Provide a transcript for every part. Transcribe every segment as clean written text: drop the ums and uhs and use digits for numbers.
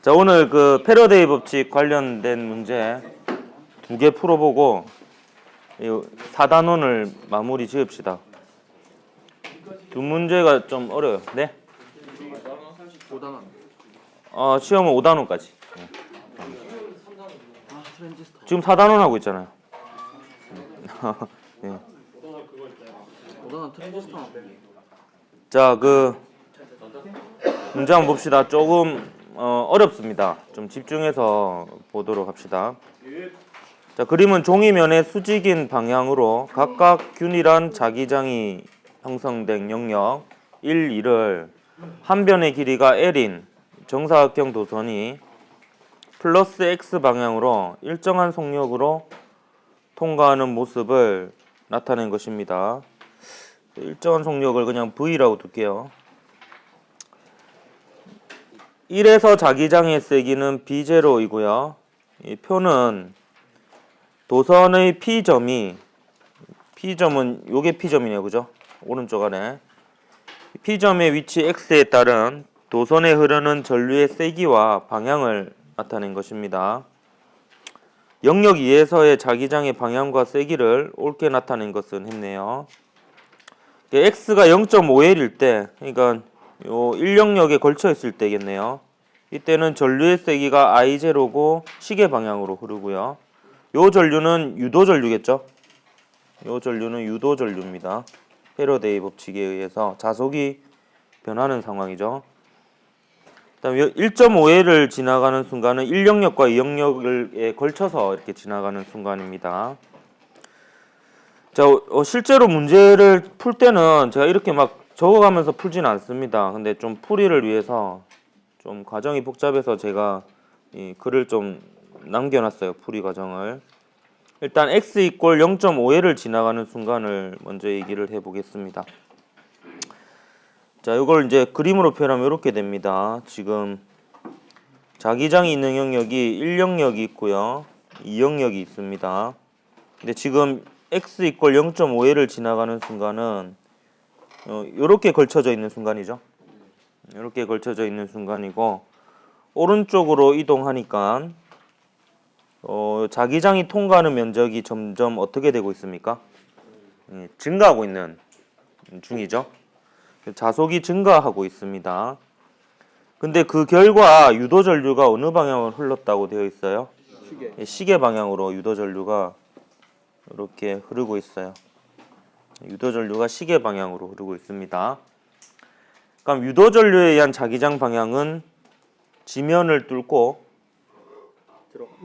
자, 오늘 그 패러데이 법칙 관련된 문제 2개 풀어보고 이 4단원을 마무리 지읍시다. 두 문제가 좀 어려워요. 네? 5단원. 시험은 5단원까지. 지금 4단원 하고 있잖아요. 네. 5단원 트랜지스터. 자, 그 문제 한번 봅시다. 조금 어렵습니다. 좀 집중해서 보도록 합시다. 자, 그림은 종이면에 수직인 방향으로 각각 균일한 자기장이 형성된 영역 1, 2를 한 변의 길이가 L인 정사각형 도선이 플러스 X 방향으로 일정한 속력으로 통과하는 모습을 나타낸 것입니다. 일정한 속력을 그냥 V라고 둘게요. 1에서 자기장의 세기는 B0이고요. 이 표는 도선의 P점은 요게 P점이네요. 그죠? 오른쪽 아래. P점의 위치 X에 따른 도선에 흐르는 전류의 세기와 방향을 나타낸 것입니다. 영역 2에서의 자기장의 방향과 세기를 옳게 나타낸 것은 했네요. X가 0.5L일 때, 그러니까 요 1영역에 걸쳐 있을 때겠네요. 이때는 전류의 세기가 I0고 시계 방향으로 흐르고요. 요 전류는 유도 전류겠죠? 요 전류는 유도 전류입니다. 패러데이 법칙에 의해서 자속이 변하는 상황이죠. 그다음에 1.5L을 지나가는 순간은 1영역과 2영역에 걸쳐서 이렇게 지나가는 순간입니다. 자, 실제로 문제를 풀 때는 제가 이렇게 막 적어가면서 풀지는 않습니다. 근데 좀 풀이를 위해서 좀 과정이 복잡해서 제가 이 글을 좀 남겨놨어요. 풀이 과정을. 일단 x = 0.5L을 지나가는 순간을 먼저 얘기를 해보겠습니다. 자, 이걸 이제 그림으로 표현하면 이렇게 됩니다. 지금 자기장이 있는 영역이 1영역이 있고요, 2영역이 있습니다. 근데 지금 x = 0.5L을 지나가는 순간은 이렇게 걸쳐져 있는 순간이죠. 이렇게 걸쳐져 있는 순간이고, 오른쪽으로 이동하니까 자기장이 통과하는 면적이 점점 어떻게 되고 있습니까? 증가하고 있는 중이죠. 자속이 증가하고 있습니다. 근데 그 결과 유도 전류가 어느 방향으로 흘렀다고 되어 있어요? 시계 방향으로 유도 전류가 이렇게 흐르고 있어요. 유도 전류가 시계 방향으로 흐르고 있습니다. 그럼 유도 전류에 의한 자기장 방향은 지면을 뚫고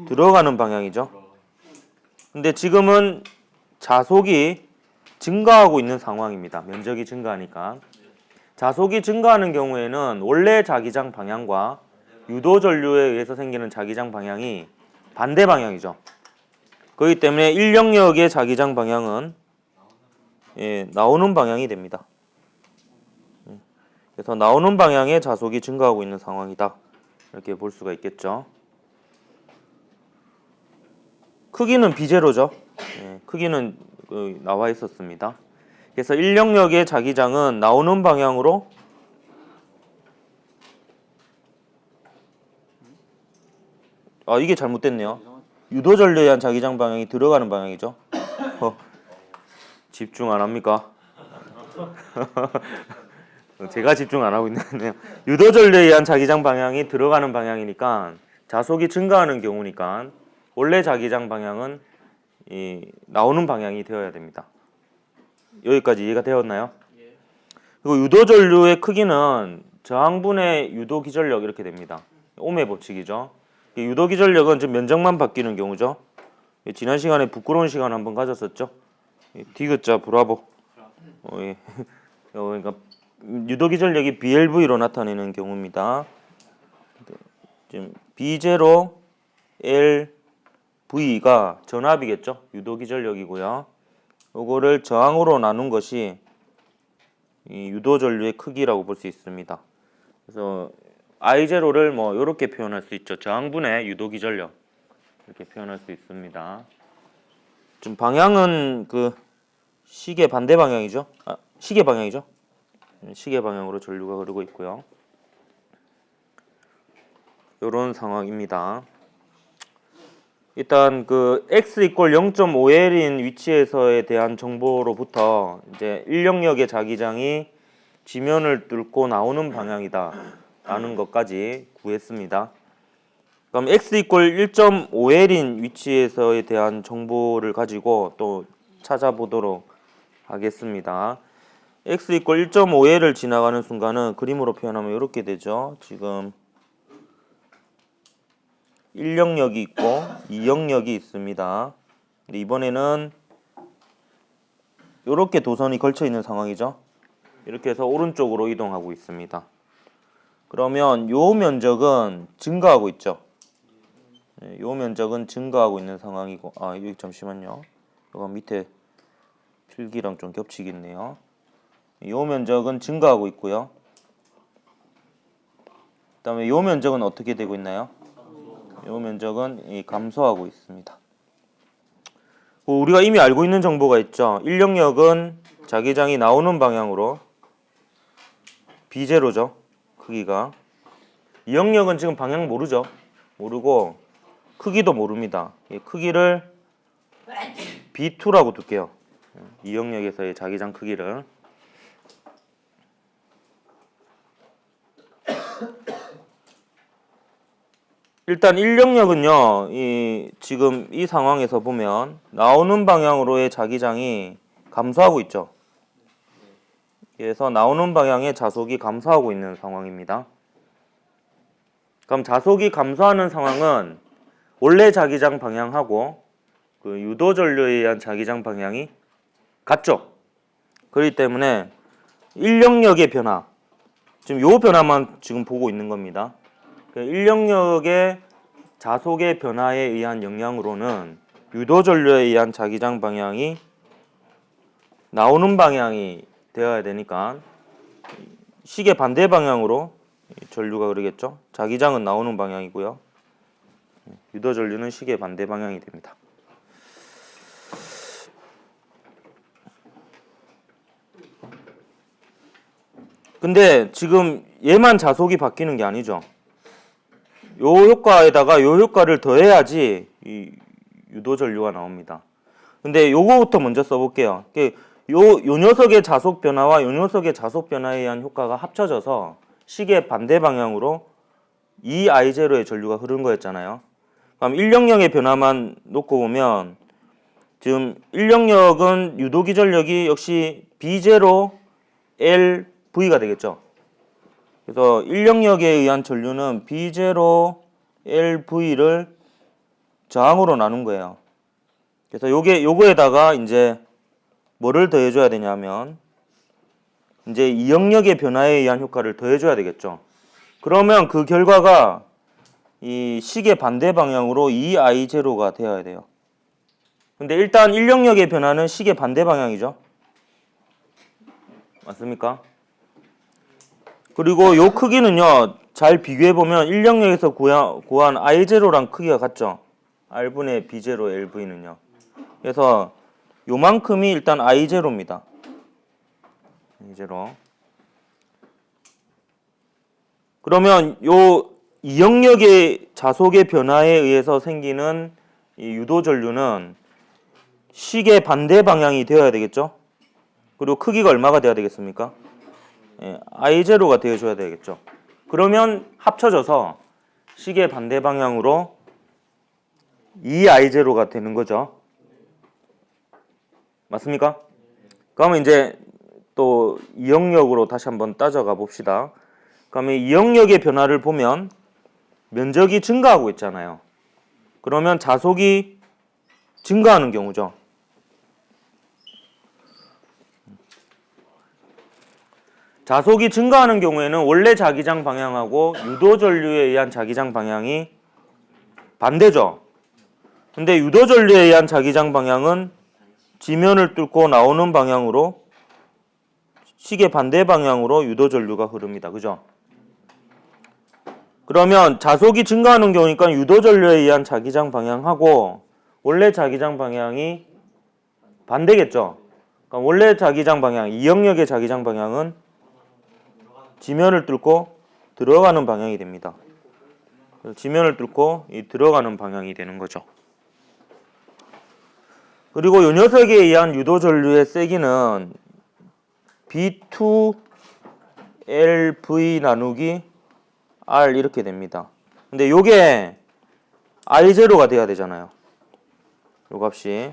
들어가는 방향이죠. 근데 지금은 자속이 증가하고 있는 상황입니다. 면적이 증가하니까. 자속이 증가하는 경우에는 원래 자기장 방향과 유도 전류에 의해서 생기는 자기장 방향이 반대 방향이죠. 그렇기 때문에 1영역의 자기장 방향은 나오는 방향이 됩니다. 그래서 나오는 방향의 자속이 증가하고 있는 상황이다. 이렇게 볼 수가 있겠죠. 크기는 B0죠. 크기는 나와 있었습니다. 그래서 1영역의 자기장은 나오는 방향으로 이게 잘못됐네요. 유도 전류에 의한 자기장 방향이 들어가는 방향이죠. 집중 안 합니까? 제가 집중 안 하고 있네요. 유도 전류에 의한 자기장 방향이 들어가는 방향이니까 자속이 증가하는 경우니까 원래 자기장 방향은 나오는 방향이 되어야 됩니다. 여기까지 이해가 되었나요? 그리고 유도 전류의 크기는 저항분의 유도 기전력 이렇게 됩니다. 옴의 법칙이죠. 유도 기전력은 지금 면적만 바뀌는 경우죠. 지난 시간에 부끄러운 시간 한번 가졌었죠. 디귿자 브라보. 그러니까 유도 기전력이 BLV로 나타내는 경우입니다. 지금 B0 L V가 전압이겠죠. 유도 기전력이고요. 요거를 저항으로 나눈 것이 이 유도 전류의 크기라고 볼 수 있습니다. 그래서 I0를 뭐 이렇게 표현할 수 있죠. 저항분의 유도 기전력 이렇게 표현할 수 있습니다. 좀 방향은 그 시계 반대 방향이죠. 시계 방향이죠. 시계 방향으로 전류가 흐르고 있고요. 요런 상황입니다. 일단 그 x 이퀄 0.5L인 위치에서에 대한 정보로부터 이제 인력역의 자기장이 지면을 뚫고 나오는 방향이다 라는 것까지 구했습니다. 그럼 x 이퀄 1.5L인 위치에서에 대한 정보를 가지고 또 찾아보도록 하겠습니다. x 이퀄 1.5L을 지나가는 순간은 그림으로 표현하면 이렇게 되죠. 지금 1영역이 있고 2영역이 있습니다. 근데 이번에는 이렇게 도선이 걸쳐 있는 상황이죠. 이렇게 해서 오른쪽으로 이동하고 있습니다. 그러면 요 면적은 증가하고 있죠. 요 면적은 증가하고 있는 상황이고, 여기 잠시만요. 이거 밑에 필기랑 좀 겹치겠네요. 요 면적은 증가하고 있고요. 그다음에 요 면적은 어떻게 되고 있나요? 요 면적은 감소하고 있습니다. 우리가 이미 알고 있는 정보가 있죠. 1영역은 자기장이 나오는 방향으로 B제로죠. 크기가. 2영역은 지금 방향 모르죠. 모르고 크기도 모릅니다. 크기를 B2라고 둘게요. 2영역에서의 자기장 크기를. 일단 1영역은요, 지금 이 상황에서 보면 나오는 방향으로의 자기장이 감소하고 있죠. 그래서 나오는 방향의 자속이 감소하고 있는 상황입니다. 그럼 자속이 감소하는 상황은 원래 자기장 방향하고 그 유도 전류에 의한 자기장 방향이 같죠. 그렇기 때문에 1영역의 변화, 지금 요 변화만 지금 보고 있는 겁니다. 1영역의 자속의 변화에 의한 영향으로는 유도 전류에 의한 자기장 방향이 나오는 방향이 되어야 되니까 시계 반대 방향으로 전류가 흐르겠죠. 자기장은 나오는 방향이고요. 유도 전류는 시계 반대 방향이 됩니다. 근데 지금 얘만 자속이 바뀌는 게 아니죠. 요 효과에다가 요 효과를 더해야지 이 유도 전류가 나옵니다. 근데 요거부터 먼저 써볼게요. 요 녀석의 자속 변화와 요 녀석의 자속 변화에 의한 효과가 합쳐져서 시계 반대 방향으로 이 I0의 전류가 흐른 거였잖아요. 그럼 1영역의 변화만 놓고 보면 지금 1영역은 유도기 전력이 역시 B0 LV가 되겠죠. 그래서 1영역에 의한 전류는 B0 LV를 저항으로 나눈 거예요. 그래서 요거에다가 이제 뭐를 더해줘야 되냐면 이제 2영역의 변화에 의한 효과를 더해줘야 되겠죠. 그러면 그 결과가 이 시계 반대 방향으로 2I0가 되어야 돼요. 근데 일단 1영역의 변화는 시계 반대 방향이죠. 맞습니까? 그리고 요 크기는요, 잘 비교해보면 1영역에서 구한 I0랑 크기가 같죠. R분의 B0 LV는요. 그래서 요만큼이 일단 I0입니다. I0. 그러면 요 2영역의 자속의 변화에 의해서 생기는 이 유도 전류는 시계 반대 방향이 되어야 되겠죠. 그리고 크기가 얼마가 되어야 되겠습니까? I0가 되어줘야 되겠죠. 그러면 합쳐져서 시계 반대 방향으로 2I0가 되는 거죠. 맞습니까? 그러면 이제 또 2영역으로 다시 한번 따져가 봅시다. 그러면 2영역의 변화를 보면 면적이 증가하고 있잖아요. 그러면 자속이 증가하는 경우죠. 자속이 증가하는 경우에는 원래 자기장 방향하고 유도 전류에 의한 자기장 방향이 반대죠. 근데 유도 전류에 의한 자기장 방향은 지면을 뚫고 나오는 방향으로 시계 반대 방향으로 유도 전류가 흐릅니다. 그죠? 그러면 자속이 증가하는 경우니까 유도 전류에 의한 자기장 방향하고 원래 자기장 방향이 반대겠죠. 그러니까 원래 자기장 방향, 2영역의 자기장 방향은 지면을 뚫고 들어가는 방향이 됩니다. 지면을 뚫고 이 들어가는 방향이 되는 거죠. 그리고 이 녀석에 의한 유도 전류의 세기는 B2LV 나누기 R 이렇게 됩니다. 근데 요게 I0가 돼야 되잖아요. 요 값이.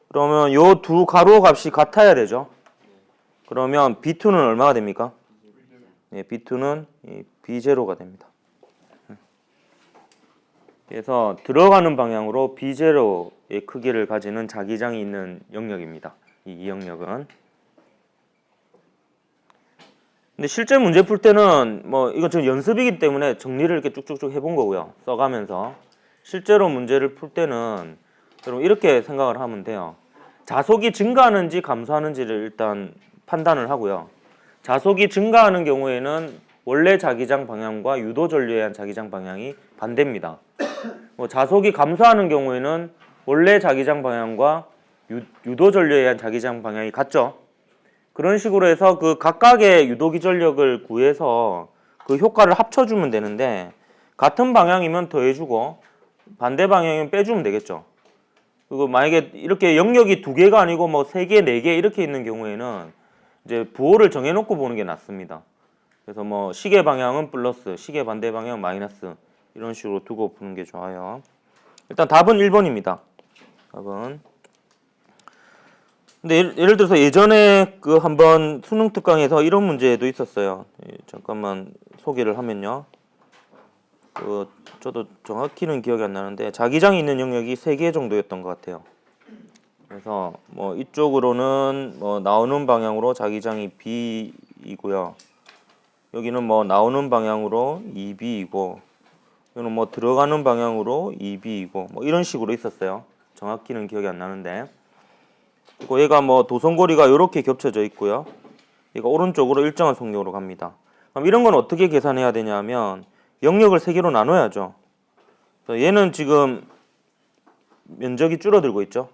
그러면 요 두 가로 값이 같아야 되죠. 그러면 B2는 얼마가 됩니까? 네, B2는 B0가 됩니다. 그래서 들어가는 방향으로 B0의 크기를 가지는 자기장이 있는 영역입니다. 이 영역은. 근데 실제 문제 풀 때는 뭐 이건 지금 연습이기 때문에 정리를 이렇게 쭉쭉쭉 해본 거고요. 써가면서 실제로 문제를 풀 때는 여러분 이렇게 생각을 하면 돼요. 자속이 증가하는지 감소하는지를 일단 판단을 하고요. 자속이 증가하는 경우에는 원래 자기장 방향과 유도 전류에 의한 자기장 방향이 반대입니다. 자속이 감소하는 경우에는 원래 자기장 방향과 유도 전류에 의한 자기장 방향이 같죠. 그런 식으로 해서 그 각각의 유도기 전력을 구해서 그 효과를 합쳐주면 되는데 같은 방향이면 더해주고 반대 방향이면 빼주면 되겠죠. 그리고 만약에 이렇게 영역이 두 개가 아니고 뭐 세 개, 네 개 이렇게 있는 경우에는 이제 부호를 정해놓고 보는 게 낫습니다. 그래서 뭐 시계 방향은 플러스, 시계 반대 방향은 마이너스 이런 식으로 두고 푸는 게 좋아요. 일단 답은 1번입니다. 답은. 근데 예를 들어서 예전에 그 한번 수능 특강에서 이런 문제도 있었어요. 잠깐만 소개를 하면요. 저도 정확히는 기억이 안 나는데 자기장이 있는 영역이 3개 정도였던 것 같아요. 그래서 뭐 이쪽으로는 뭐 나오는 방향으로 자기장이 B이고요. 여기는 뭐 나오는 방향으로 2B이고 여기는 뭐 들어가는 방향으로 2B이고 뭐 이런 식으로 있었어요. 정확히는 기억이 안 나는데. 그리고 얘가 뭐 도선고리가 이렇게 겹쳐져 있고요. 얘가 오른쪽으로 일정한 속력으로 갑니다. 그럼 이런 건 어떻게 계산해야 되냐면 영역을 3개로 나눠야죠. 얘는 지금 면적이 줄어들고 있죠.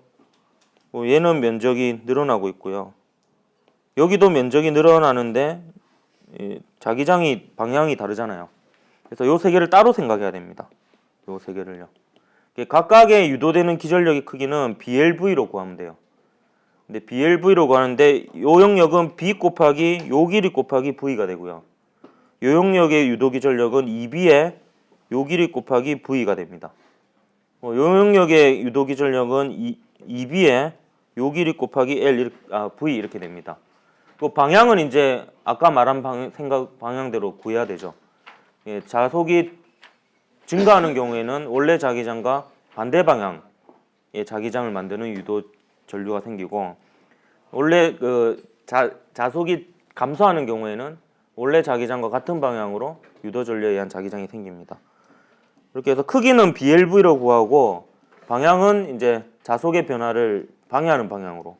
얘는 면적이 늘어나고 있고요. 여기도 면적이 늘어나는데 자기장이 방향이 다르잖아요. 그래서 요 3개를 따로 생각해야 됩니다. 요 3개를요. 각각의 유도되는 기전력의 크기는 BLV로 구하면 돼요. 근데 BLV로 구하는데 요 영역은 B 곱하기 요 길이 곱하기 V가 되고요. 요 영역의 유도기 전력은 2B에 요 길이 곱하기 V가 됩니다. 요 영역의 유도기 전력은 2B에 요 길이 곱하기 V 이렇게 됩니다. 그 방향은 이제 아까 말한 방향대로 구해야 되죠. 자속이 증가하는 경우에는 원래 자기장과 반대 방향의 자기장을 만드는 유도 전류가 생기고 원래 그 자속이 감소하는 경우에는 원래 자기장과 같은 방향으로 유도 전류에 의한 자기장이 생깁니다. 이렇게 해서 크기는 BLV로 구하고 방향은 이제 자속의 변화를 방해하는 방향으로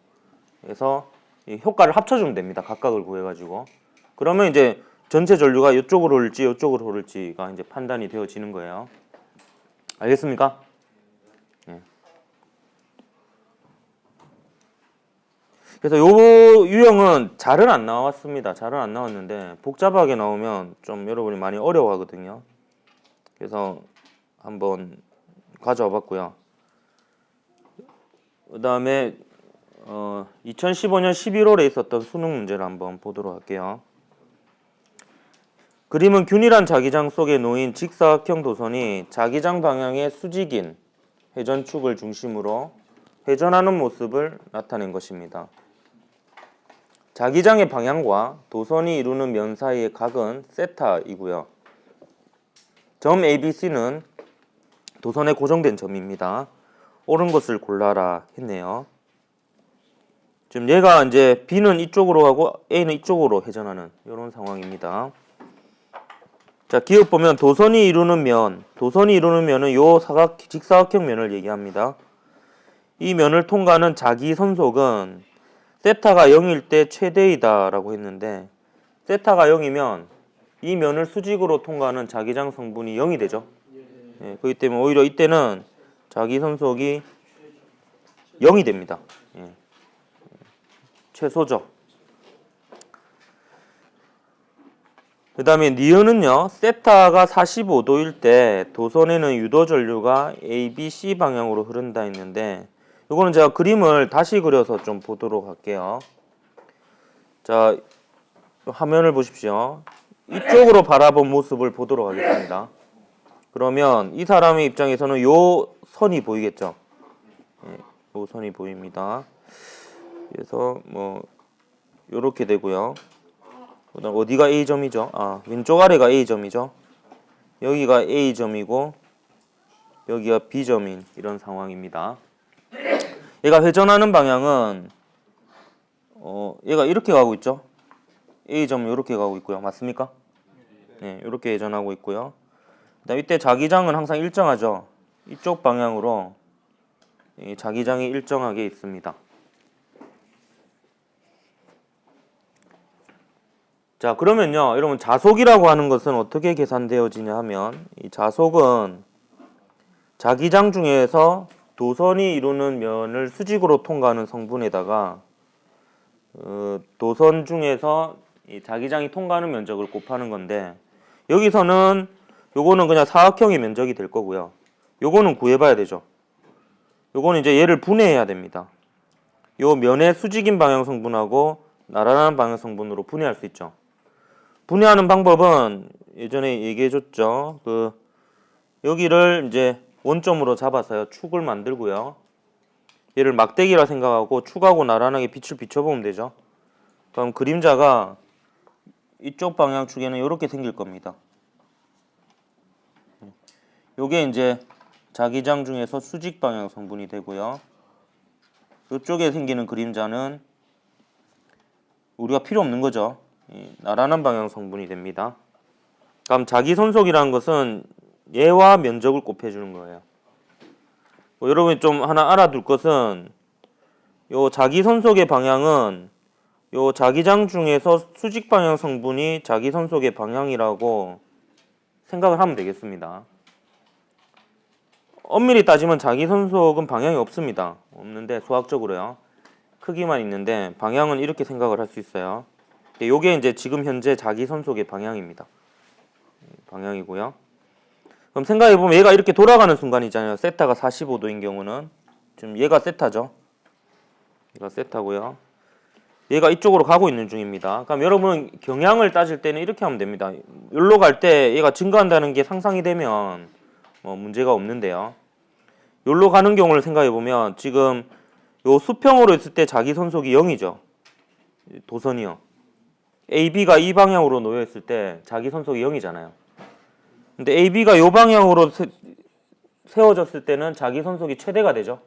해서 이 효과를 합쳐주면 됩니다. 각각을 구해가지고 그러면 이제 전체 전류가 이쪽으로 흐를지 이쪽으로 흐를지가 이제 판단이 되어지는 거예요. 알겠습니까? 예. 그래서 요 유형은 잘은 안 나왔습니다. 잘은 안 나왔는데 복잡하게 나오면 좀 여러분이 많이 어려워하거든요. 그래서 한번 가져와 봤고요. 그 다음에 2015년 11월에 있었던 수능 문제를 한번 보도록 할게요. 그림은 균일한 자기장 속에 놓인 직사각형 도선이 자기장 방향의 수직인 회전축을 중심으로 회전하는 모습을 나타낸 것입니다. 자기장의 방향과 도선이 이루는 면 사이의 각은 세타이고요. 점 ABC는 도선에 고정된 점입니다. 옳은 것을 골라라 했네요. 지금 얘가 이제 B는 이쪽으로 가고 A는 이쪽으로 회전하는 이런 상황입니다. 자, 기억 보면 도선이 이루는 면은 요 직사각형 면을 얘기합니다. 이 면을 통과하는 자기 선속은 세타가 0일 때 최대이다라고 했는데 세타가 0이면 이 면을 수직으로 통과하는 자기장 성분이 0이 되죠. 예, 그렇기 때문에 오히려 이때는 자기 선속이 0이 됩니다. 예. 최소죠. 그 다음에 니은은요, 세타가 45도일 때 도선에는 유도 전류가 A, B, C 방향으로 흐른다 했는데, 이거는 제가 그림을 다시 그려서 좀 보도록 할게요. 자, 화면을 보십시오. 이쪽으로 바라본 모습을 보도록 하겠습니다. 그러면 이 사람의 입장에서는 요 선이 보이겠죠? 네, 요 선이 보입니다. 그래서 뭐 요렇게 되고요. 그다음 어디가 A점이죠? 아, 왼쪽 아래가 A점이죠. 여기가 A점이고 여기가 B점인 이런 상황입니다. 얘가 회전하는 방향은 얘가 이렇게 가고 있죠. A점 이렇게 가고 있고요. 맞습니까? 네, 이렇게 회전하고 있고요. 그다음 이때 자기장은 항상 일정하죠. 이쪽 방향으로 이 자기장이 일정하게 있습니다. 자, 그러면요, 여러분 자속이라고 하는 것은 어떻게 계산되어지냐 하면 이 자속은 자기장 중에서 도선이 이루는 면을 수직으로 통과하는 성분에다가 도선 중에서 이 자기장이 통과하는 면적을 곱하는 건데, 여기서는 요거는 그냥 사각형의 면적이 될 거고요. 요거는 구해봐야 되죠. 요거는 이제 얘를 분해해야 됩니다. 요 면의 수직인 방향 성분하고 나란한 방향 성분으로 분해할 수 있죠. 분해하는 방법은 예전에 얘기해줬죠. 여기를 이제 원점으로 잡아서요, 축을 만들고요. 얘를 막대기라 생각하고 축하고 나란하게 빛을 비춰보면 되죠. 그럼 그림자가 이쪽 방향 축에는 이렇게 생길 겁니다. 요게 이제 자기장 중에서 수직 방향 성분이 되고요. 이쪽에 생기는 그림자는 우리가 필요 없는 거죠. 나란한 방향 성분이 됩니다. 그럼 자기선속이라는 것은 얘와 면적을 곱해주는 거예요. 여러분이 좀 하나 알아둘 것은 요 자기선속의 방향은 요 자기장 중에서 수직 방향 성분이 자기선속의 방향이라고 생각을 하면 되겠습니다. 엄밀히 따지면 자기선속은 방향이 없습니다. 없는데 수학적으로요. 크기만 있는데 방향은 이렇게 생각을 할 수 있어요. 요게 이제 지금 현재 자기선속의 방향입니다. 방향이고요. 그럼 생각해보면 얘가 이렇게 돌아가는 순간이잖아요. 세타가 45도인 경우는 지금 얘가 세타죠. 얘가 세타고요. 얘가 이쪽으로 가고 있는 중입니다. 그럼 여러분 경향을 따질 때는 이렇게 하면 됩니다. 여기로 갈 때 얘가 증가한다는 게 상상이 되면 문제가 없는데요. 여기로 가는 경우를 생각해보면 지금 요 수평으로 있을 때 자기선속이 0이죠. 도선이요. AB가 이 방향으로 놓여 있을 때 자기선속이 0이잖아요. 근데 AB가 이 방향으로 세워졌을 때는 자기선속이 최대가 되죠.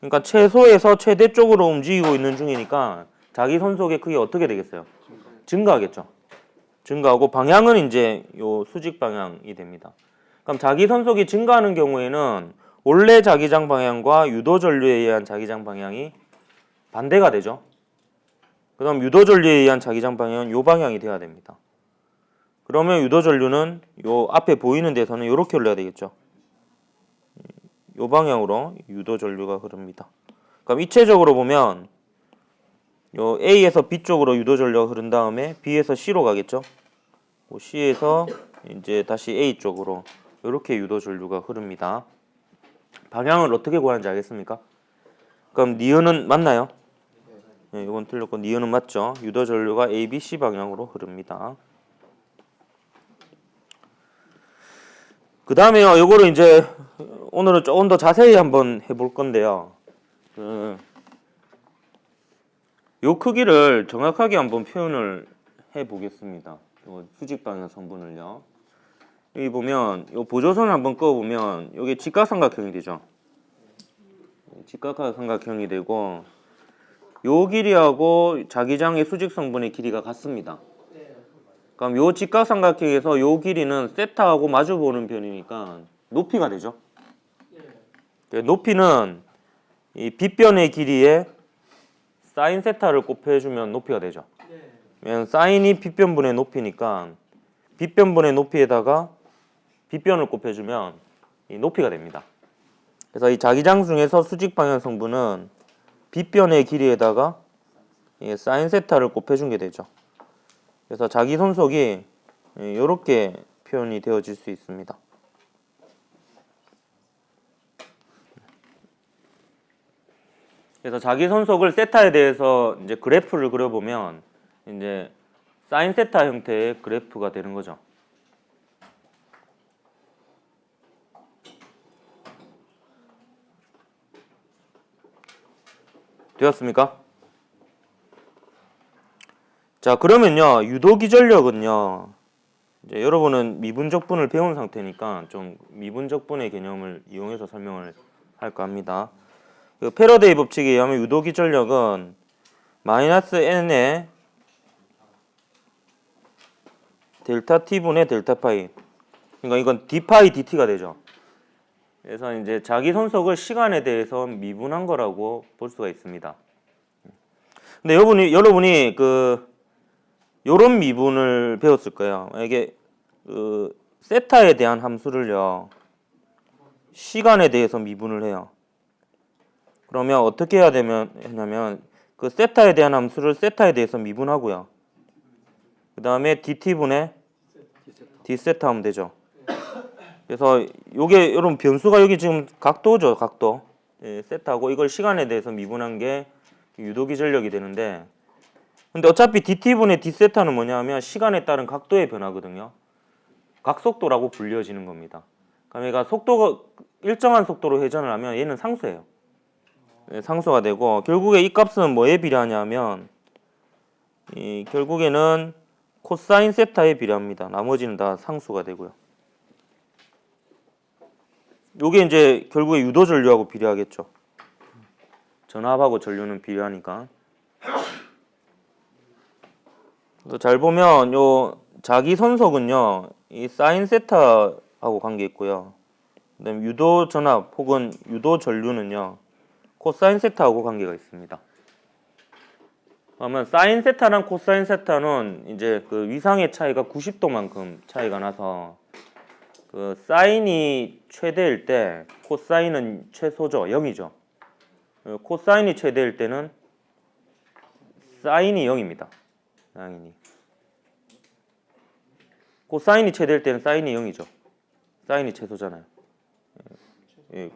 그러니까 최소에서 최대 쪽으로 움직이고 있는 중이니까 자기선속의 크기가 어떻게 되겠어요? 증가하겠죠. 증가하고 방향은 이제 요 수직 방향이 됩니다. 그럼 자기선속이 증가하는 경우에는 원래 자기장 방향과 유도 전류에 의한 자기장 방향이 반대가 되죠. 그다음 유도 전류에 의한 자기장 방향은 요 방향이 돼야 됩니다. 그러면 유도 전류는 요 앞에 보이는 데서는 이렇게 흘러야 되겠죠. 요 방향으로 유도 전류가 흐릅니다. 그럼 입체적으로 보면 요 A에서 B 쪽으로 유도 전류가 흐른 다음에 B에서 C로 가겠죠. C에서 이제 다시 A 쪽으로 이렇게 유도 전류가 흐릅니다. 방향을 어떻게 구하는지 알겠습니까? 그럼 니은은 맞나요? 네, 이건 틀렸고 니은은 맞죠. 유도 전류가 A, B, C 방향으로 흐릅니다. 그 다음에요, 요거를 이제 오늘은 조금 더 자세히 한번 해볼 건데요. 요 크기를 정확하게 한번 표현을 해 보겠습니다. 수직 방향 성분을요. 여기 보면 요 보조선을 한번 그어 보면 요게 직각삼각형이 되죠. 직각삼각형이 되고 요 길이하고 자기장의 수직 성분의 길이가 같습니다. 그럼 요 직각삼각형에서 요 길이는 세타하고 마주보는 변이니까 높이가 되죠. 높이는 이 빗변의 길이에 사인 세타를 곱해주면 높이가 되죠. 왜냐면 사인이 빗변분의 높이니까 빗변분의 높이에다가 빗변을 곱해주면 이 높이가 됩니다. 그래서 이 자기장 중에서 수직 방향 성분은 빗변의 길이에다가 사인 세타를 곱해준 게 되죠. 그래서 자기선속이 이렇게 표현이 되어질 수 있습니다. 그래서 자기 손속을 세타에 대해서 이제 그래프를 그려보면 이제 사인 세타 형태의 그래프가 되는 거죠. 되었습니까? 자, 그러면요, 유도기전력은요, 이제 여러분은 미분적분을 배운 상태니까 좀 미분적분의 개념을 이용해서 설명을 할까 합니다. 그 패러데이 법칙에 의하면 유도기전력은 마이너스 n의 델타 t분의 델타 파이, 그러니까 이건 d 파이 dt가 되죠. 그래서 이제 자기 손속을 시간에 대해서 미분한 거라고 볼 수가 있습니다. 근데 여러분이 요런 미분을 배웠을 거예요. 이게 세타에 대한 함수를요, 시간에 대해서 미분을 해요. 그러면 어떻게 해야 되냐면 그 세타에 대한 함수를 세타에 대해서 미분하고요. 그 다음에 dt분의 d세타 하면 되죠. 그래서 요게 여러분 변수가 여기 지금 각도죠, 각도. 예, 세타고 이걸 시간에 대해서 미분한 게 유도기전력이 되는데, 근데 어차피 dt분의 d세타는 뭐냐면 시간에 따른 각도의 변화거든요. 각속도라고 불려지는 겁니다. 그러니까 속도가 일정한 속도로 회전을 하면 얘는 상수예요. 네, 상수가 되고 결국에 이 값은 뭐에 비례하냐면 결국에는 코사인 세타에 비례합니다. 나머지는 다 상수가 되고요. 요게 이제 결국에 유도 전류하고 비례하겠죠. 전압하고 전류는 비례하니까. 잘 보면 요 자기 손속은요, 이 사인 세타하고 관계 있고요. 그다음에 유도 전압 혹은 유도 전류는요, 코사인 세타하고 관계가 있습니다. 그러면 사인 세타랑 코사인 세타는 이제 그 위상의 차이가 90도만큼 차이가 나서 그 사인이 최대일 때 코사인은 최소죠, 0이죠. 코사인이 최대일 때는 사인이 0입니다. 사인이. 코사인이 최대일 때는 사인이 0이죠. 사인이 최소잖아요. 예.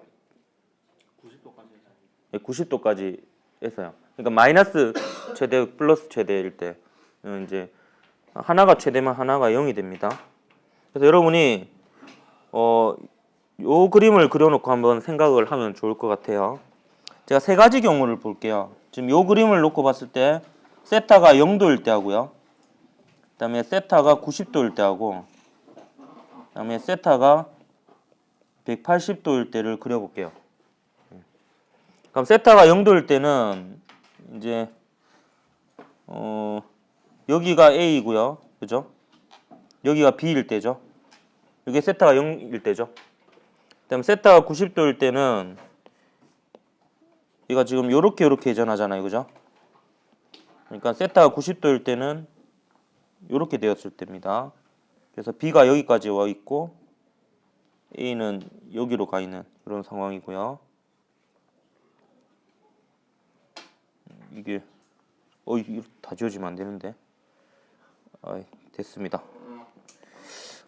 90도까지 해서요. 그러니까 마이너스 최대 플러스 최대일 때 이제 하나가 최대면 하나가 0이 됩니다. 그래서 여러분이 요 그림을 그려놓고 한번 생각을 하면 좋을 것 같아요. 제가 세 가지 경우를 볼게요. 지금 요 그림을 놓고 봤을 때 세타가 0도일 때 하고요. 그 다음에 세타가 90도일 때 하고, 그 다음에 세타가 180도일 때를 그려볼게요. 그럼 세타가 0도일 때는 이제 여기가 A이고요. 그죠? 여기가 B일 때죠. 여기 세타가 0일 때죠. 그다음에 세타가 90도일 때는 얘가 지금 요렇게 회전하잖아요. 그죠? 그러니까 세타가 90도일 때는 요렇게 되었을 때입니다. 그래서 B가 여기까지 와 있고 A는 여기로 가 있는 그런 상황이고요. 이게 이거 다 지워지면 안 되는데. 됐습니다.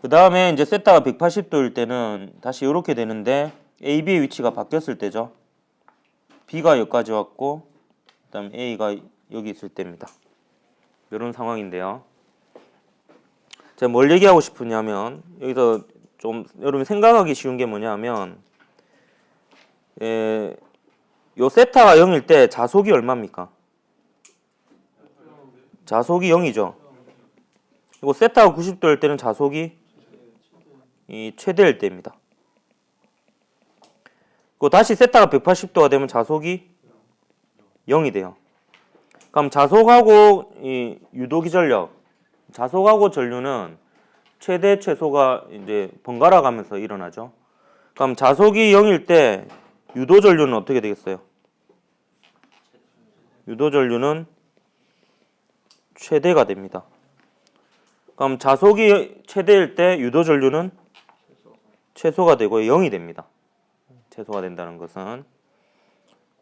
그 다음에 이제 세타가 180도일 때는 다시 이렇게 되는데 A, B의 위치가 바뀌었을 때죠. B가 여기까지 왔고 그 다음에 A가 여기 있을 때입니다. 이런 상황인데요. 제가 뭘 얘기하고 싶으냐면 여기서 좀 여러분 생각하기 쉬운 게 뭐냐면 요 세타가 0일 때 자속이 얼마입니까? 자속이 0이죠. 그리고 세타가 90도일 때는 자속이 최대일 때입니다. 그리고 다시 세타가 180도가 되면 자속이 0이 돼요. 그럼 자속하고 이 유도기전력, 자속하고 전류는 최대 최소가 이제 번갈아 가면서 일어나죠. 그럼 자속이 0일 때 유도전류는 어떻게 되겠어요? 유도전류는 최대가 됩니다. 그럼 자속이 최대일 때 유도전류는 최소가 되고 0이 됩니다. 최소가 된다는 것은.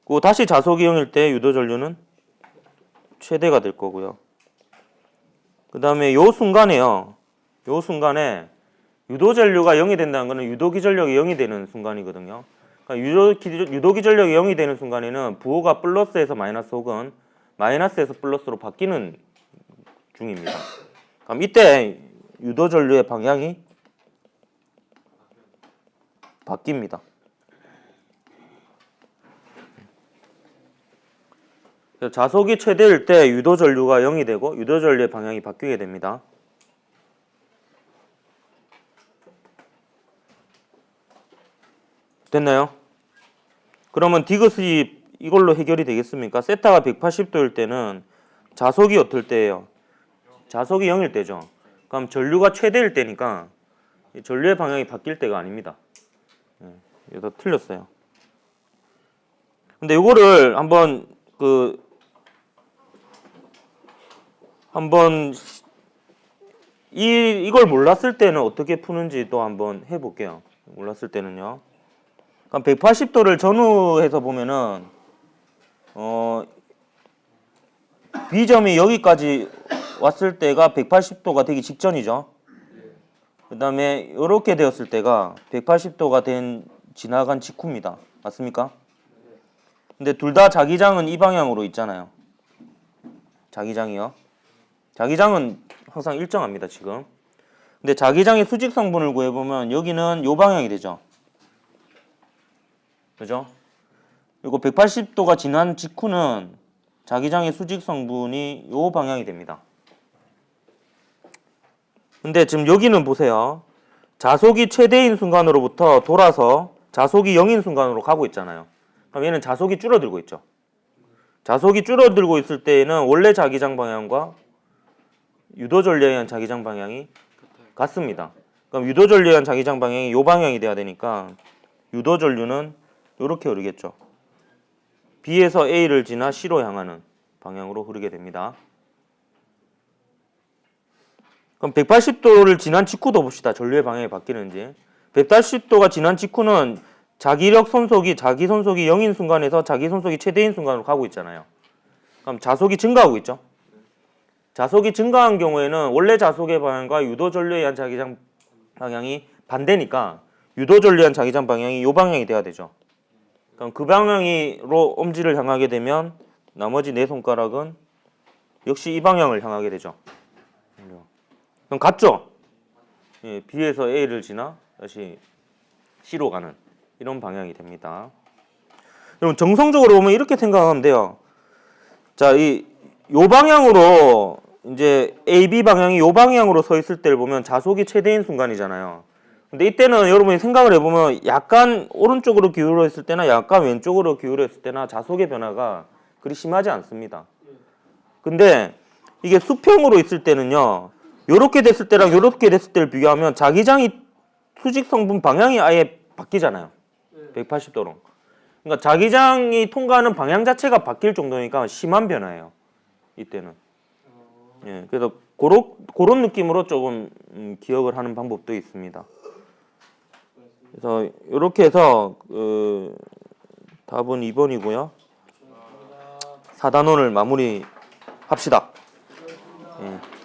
그리고 다시 자속이 0일 때 유도전류는 최대가 될 거고요. 그 다음에 요 순간에요. 요 순간에 유도전류가 0이 된다는 것은 유도기전력이 0이 되는 순간이거든요. 그러니까 유도기전력이 0이 되는 순간에는 부호가 플러스에서 마이너스 혹은 마이너스에서 플러스로 바뀌는 중입니다. 그럼 이때 유도전류의 방향이 바뀝니다. 자속이 최대일 때 유도전류가 0이 되고 유도전류의 방향이 바뀌게 됩니다. 됐나요? 그러면 디귿이 이걸로 해결이 되겠습니까? 세타가 180도일 때는 자속이 어떨 때예요? 자속이 0일 때죠. 그럼 전류가 최대일 때니까 전류의 방향이 바뀔 때가 아닙니다. 여기서 틀렸어요. 근데 이거를 한번 이걸 몰랐을 때는 어떻게 푸는지 또 한번 해볼게요. 몰랐을 때는요. 그럼 180도를 전후해서 보면은 B점이 여기까지 왔을 때가 180도가 되기 직전이죠. 그 다음에 이렇게 되었을 때가 180도가 지나간 직후입니다. 맞습니까? 근데 둘 다 자기장은 이 방향으로 있잖아요. 자기장이요. 자기장은 항상 일정합니다, 지금. 근데 자기장의 수직 성분을 구해보면 여기는 요 방향이 되죠. 그죠? 그리고 180도가 지난 직후는 자기장의 수직 성분이 요 방향이 됩니다. 근데 지금 여기는 보세요. 자속이 최대인 순간으로부터 돌아서 자속이 0인 순간으로 가고 있잖아요. 그럼 얘는 자속이 줄어들고 있죠. 자속이 줄어들고 있을 때에는 원래 자기장 방향과 유도전류에 의한 자기장 방향이 같습니다. 그럼 유도전류에 의한 자기장 방향이 요 방향이 돼야 되니까 유도전류는 이렇게 흐르겠죠. B에서 A를 지나 C로 향하는 방향으로 흐르게 됩니다. 그럼 180도를 지난 직후도 봅시다. 전류의 방향이 바뀌는지. 180도가 지난 직후는 자기력 손속이 자기 손속이 0인 순간에서 자기 손속이 최대인 순간으로 가고 있잖아요. 그럼 자속이 증가하고 있죠. 자속이 증가한 경우에는 원래 자속의 방향과 유도전류에 의한 자기장 방향이 반대니까 유도전류에 의한 자기장 방향이 이 방향이 돼야 되죠. 그럼 그 방향으로 엄지를 향하게 되면 나머지 네 손가락은 역시 이 방향을 향하게 되죠. 그럼 같죠? 예, B에서 A를 지나 다시 C로 가는 이런 방향이 됩니다. 여러분 정성적으로 보면 이렇게 생각하면 돼요. 자, 요 방향으로 이제 AB 방향이 요 방향으로 서 있을 때를 보면 자속이 최대인 순간이잖아요. 근데 이때는 여러분이 생각을 해보면 약간 오른쪽으로 기울어 있을 때나 약간 왼쪽으로 기울어 있을 때나 자속의 변화가 그리 심하지 않습니다. 근데 이게 수평으로 있을 때는요. 요렇게 됐을 때랑 요렇게 됐을 때를 비교하면 자기장이 수직 성분 방향이 아예 바뀌잖아요. 180도로. 그러니까 자기장이 통과하는 방향 자체가 바뀔 정도니까 심한 변화예요. 이때는. 예, 그래서 그런 느낌으로 조금 기억을 하는 방법도 있습니다. 그래서 이렇게 해서 답은 2번이고요. 4단원을 마무리합시다. 예.